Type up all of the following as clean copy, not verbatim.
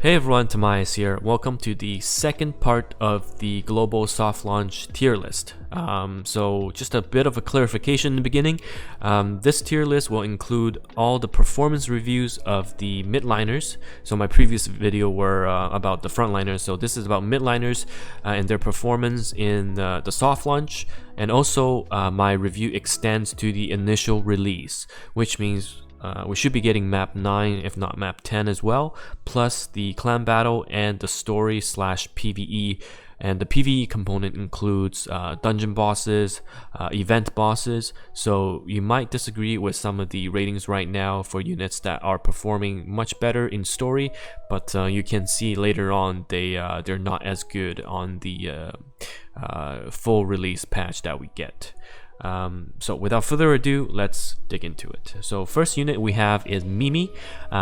Hey everyone, Tomias here. Welcome to the second part of the global soft launch tier list. So just a bit of a clarification in the beginning. This tier list will include all the performance reviews of the midliners. So my previous video were about the frontliners. So this is about midliners and their performance in the soft launch. And also my review extends to the initial release, which means we should be getting map 9 if not map 10 as well, plus the clan battle and the story / PvE. And the PvE component includes dungeon bosses, event bosses, so you might disagree with some of the ratings right now for units that are performing much better in story, but you can see later on they're not as good on the full release patch that we get. So without further ado, let's dig into it. So first unit we have is Mimi.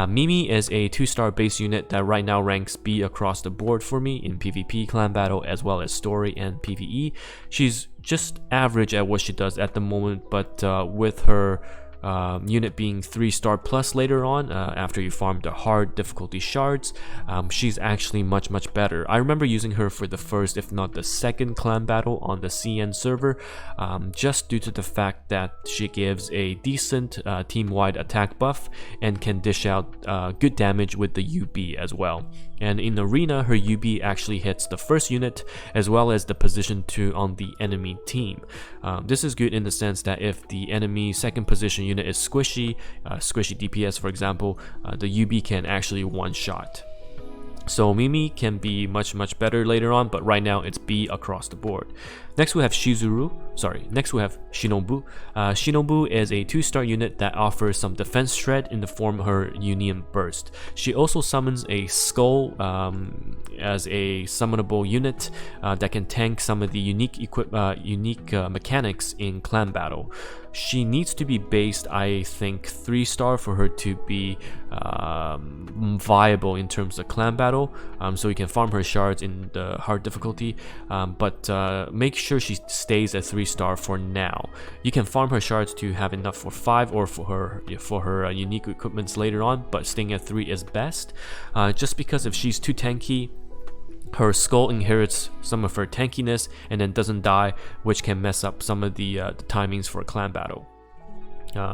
Mimi is a 2-star base unit that right now ranks B across the board for me in PvP, clan battle, as well as story and PvE. She's just average at what she does at the moment, but with her unit being 3-star plus later on, after you farm the hard difficulty shards, she's actually much better. I remember using her for the first if not the second clan battle on the CN server, just due to the fact that she gives a decent team-wide attack buff and can dish out good damage with the UB as well. And in arena, her UB actually hits the first unit as well as the position 2 on the enemy team. This is good in the sense that if the enemy second position unit is squishy DPS for example, the UB can actually one-shot. So Mimi can be much better later on, but right now it's B across the board. Next we have Shinobu. Shinobu is a 2-star unit that offers some defense shred in the form of her Union Burst. She also summons a skull as a summonable unit that can tank some of the unique mechanics in clan battle. She needs to be based, I think, 3-star for her to be viable in terms of clan battle, so you can farm her shards in the hard difficulty, but make sure she stays at 3-star for now. You can farm her shards to have enough for 5 or for her unique equipments later on, but staying at 3 is best, just because if she's too tanky, her skull inherits some of her tankiness and then doesn't die, which can mess up some of the timings for a clan battle.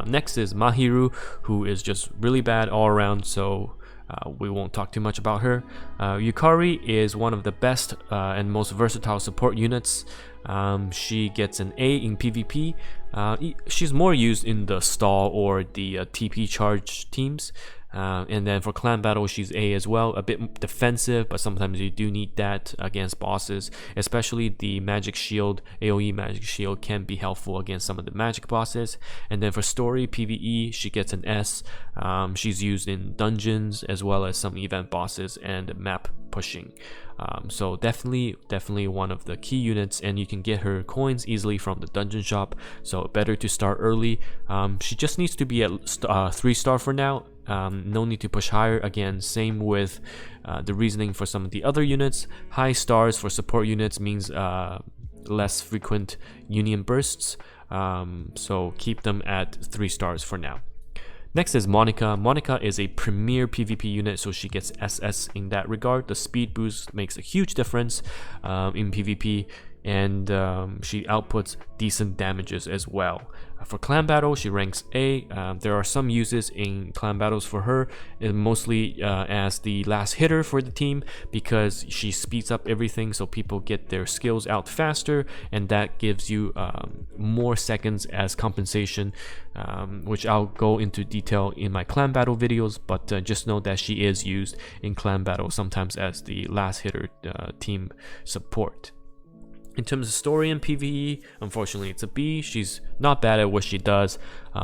Next is Mahiru, who is just really bad all around, so we won't talk too much about her. Yukari is one of the best and most versatile support units. She gets an A in PvP. She's more used in the stall or the TP charge teams. And then for clan battle, she's A as well, a bit defensive, but sometimes you do need that against bosses, especially the magic shield. AoE magic shield can be helpful against some of the magic bosses. And then for story PvE, she gets an S. She's used in dungeons as well as some event bosses and map pushing. So definitely one of the key units, and you can get her coins easily from the dungeon shop, so better to start early. She just needs to be at 3-star for now. No need to push higher. Again, same with the reasoning for some of the other units. High stars for support units means less frequent union bursts, so keep them at 3 stars for now. Next is Monica. Monica is a premier PvP unit, so she gets SS in that regard. The speed boost makes a huge difference in PvP, and she outputs decent damages as well. For clan battle, she ranks A. There are some uses in clan battles for her, mostly as the last hitter for the team, because she speeds up everything so people get their skills out faster, and that gives you more seconds as compensation, which I'll go into detail in my clan battle videos, but just know that she is used in clan battle sometimes as the last hitter team support. In terms of story and PvE, unfortunately it's a B. She's not bad at what she does,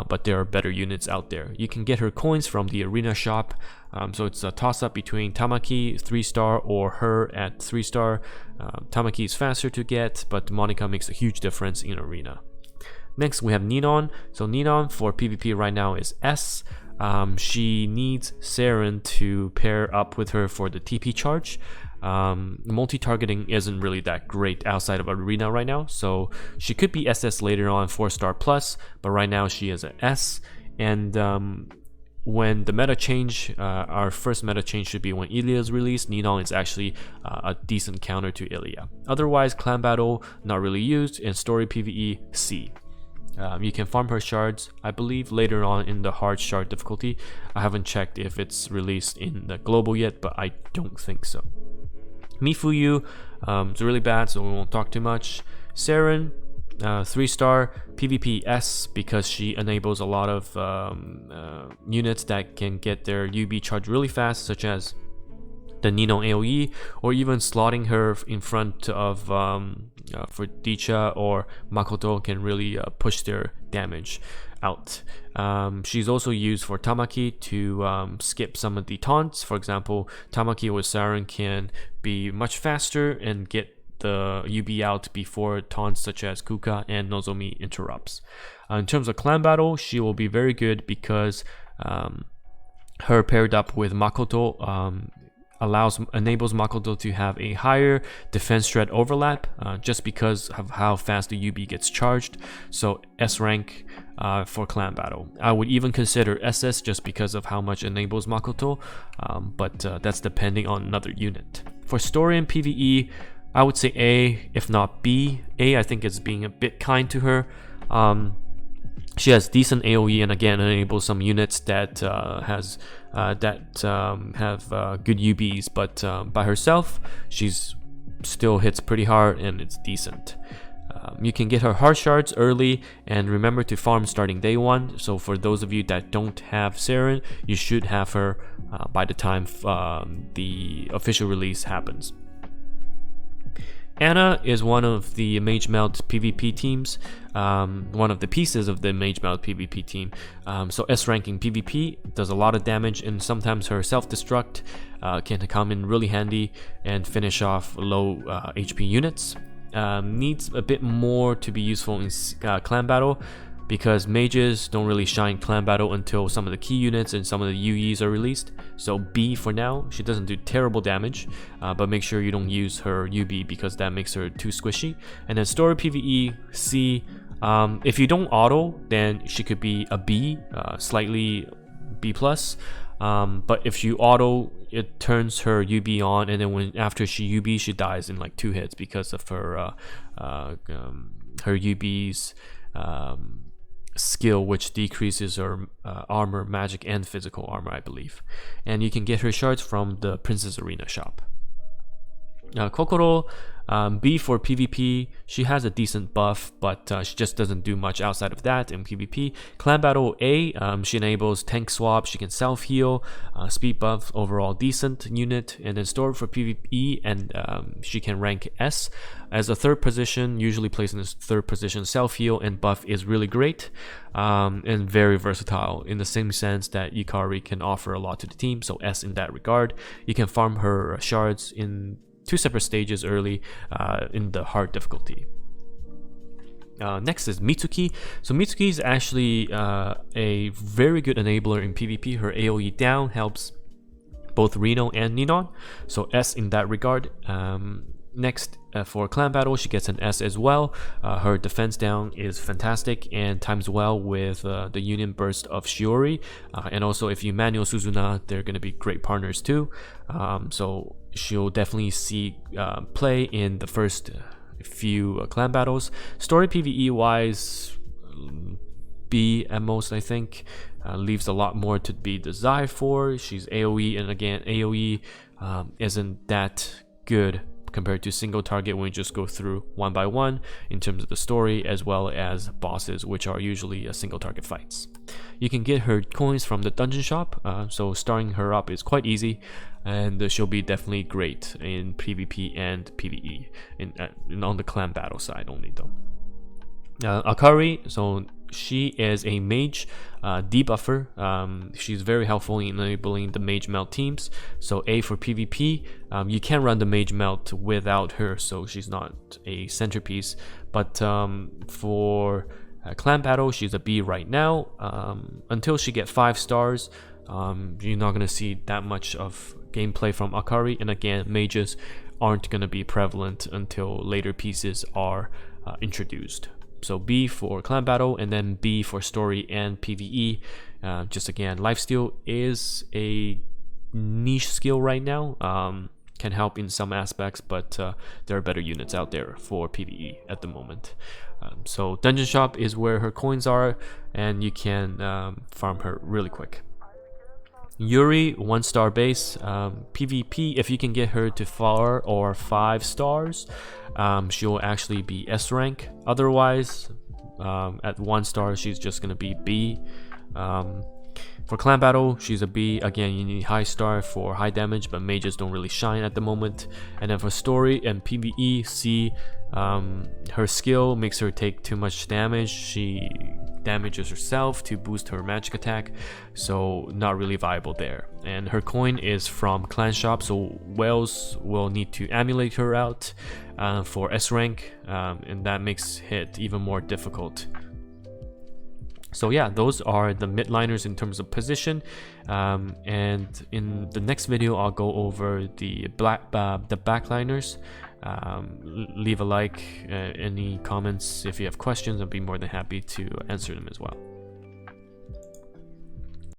but there are better units out there. You can get her coins from the arena shop, so it's a toss-up between Tamaki 3-star or her at 3-star. Tamaki is faster to get, but Monica makes a huge difference in arena. Next we have Ninon. So Ninon for PvP right now is S. She needs Saren to pair up with her for the TP charge. Multi-targeting isn't really that great outside of arena right now, so she could be SS later on, 4-star plus, but right now she is an S. And when the meta change, our first meta change should be when Ilia is released. Ninon is actually a decent counter to Ilia. Otherwise, clan battle not really used, and story PvE C. You can farm her shards, I believe, later on in the hard shard difficulty. I haven't checked if it's released in the global yet, but I don't think so. Mifuyu, it's really bad, so we won't talk too much. Saren, 3-star PvP S, because she enables a lot of units that can get their UB charged really fast, such as the Ninon AoE, or even slotting her in front of for Dicha or Makoto can really push their damage out. She's also used for Tamaki to skip some of the taunts. For example, Tamaki with Saren can be much faster and get the UB out before taunts such as Kuka and Nozomi interrupts. In terms of clan battle, she will be very good because her paired up with Makoto enables Makoto to have a higher defense threat overlap just because of how fast the UB gets charged. So S rank for clan battle. I would even consider SS just because of how much enables Makoto, but that's depending on another unit. For story and PvE, I would say A, if not B. A, I think is being a bit kind to her. She has decent AoE and again enables some units that have good UBs, but by herself she's still hits pretty hard and it's decent. You can get her hard shards early, and remember to farm starting day 1. So for those of you that don't have Saren, you should have her by the time the official release happens. Anna is one of the Mage Melt PvP teams, one of the pieces of the Mage Melt PvP team. So S ranking PvP does a lot of damage, and sometimes her self-destruct can come in really handy and finish off low HP units. Needs a bit more to be useful in clan battle, because mages don't really shine clan battle until some of the key units and some of the UEs are released. So B for now. She doesn't do terrible damage, but make sure you don't use her UB because that makes her too squishy. And then story PvE C. If you don't auto, then she could be a B, slightly B+. But if you auto, it turns her UB on, and then after she UB, she dies in like 2 hits because of her UB's skill, which decreases her armor, magic, and physical armor, I believe. And you can get her shards from the Princess Arena shop. Kokoro, B for PvP. She has a decent buff, but she just doesn't do much outside of that in PvP. Clan battle A, she enables tank swap, she can self heal, speed buff, overall decent unit. And then story for PvE, and she can rank S. As a third position, usually placed in this third position, self heal and buff is really great, and very versatile in the same sense that Yukari can offer a lot to the team. So S in that regard. You can farm her shards in 2 separate stages early in the hard difficulty. Next is Mitsuki. So Mitsuki is actually a very good enabler in PvP. Her AoE down helps both Reno and Ninon, so S in that regard. Next, for clan battle, she gets an S as well. Her defense down is fantastic and times well with the union burst of Shiori. And also, if you manual Suzuna, they're going to be great partners too. So she'll definitely see play in the first few clan battles. Story PvE wise, B at most, I think. Leaves a lot more to be desired for. She's AoE, and again, AoE isn't that good compared to single target when we just go through one by one in terms of the story, as well as bosses, which are usually single target fights. You can get her coins from the dungeon shop, so starting her up is quite easy, and she'll be definitely great in PvP and PvE, on the clan battle side only though. Akari, so she is a mage debuffer. She's very helpful in enabling the mage melt teams. So A for PvP, you can run the mage melt without her, so she's not a centerpiece. But for clan battle, she's a B right now. Until she gets 5 stars, you're not gonna see that much of gameplay from Akari. And again, mages aren't gonna be prevalent until later pieces are introduced. So B for clan battle, and then B for story and PvE. Just again, lifesteal is a niche skill right now. Can help in some aspects, but there are better units out there for PvE at the moment. So Dungeon Shop is where her coins are, and you can farm her really quick. Yuri, 1-star base. PvP, if you can get her to 4 or 5 stars, she'll actually be S rank. Otherwise, at 1 star, she's just gonna be B. For clan battle, she's a B. Again, you need high star for high damage, but mages don't really shine at the moment. And then for story and PvE, C. Her skill makes her take too much damage. She damages herself to boost her magic attack, so not really viable there. And her coin is from clan shop, so whales will need to emulate her out for S rank, and that makes it even more difficult. So yeah, those are the midliners in terms of position, and in the next video I'll go over the backliners. Leave a like, any comments if you have questions. I'll be more than happy to answer them as well.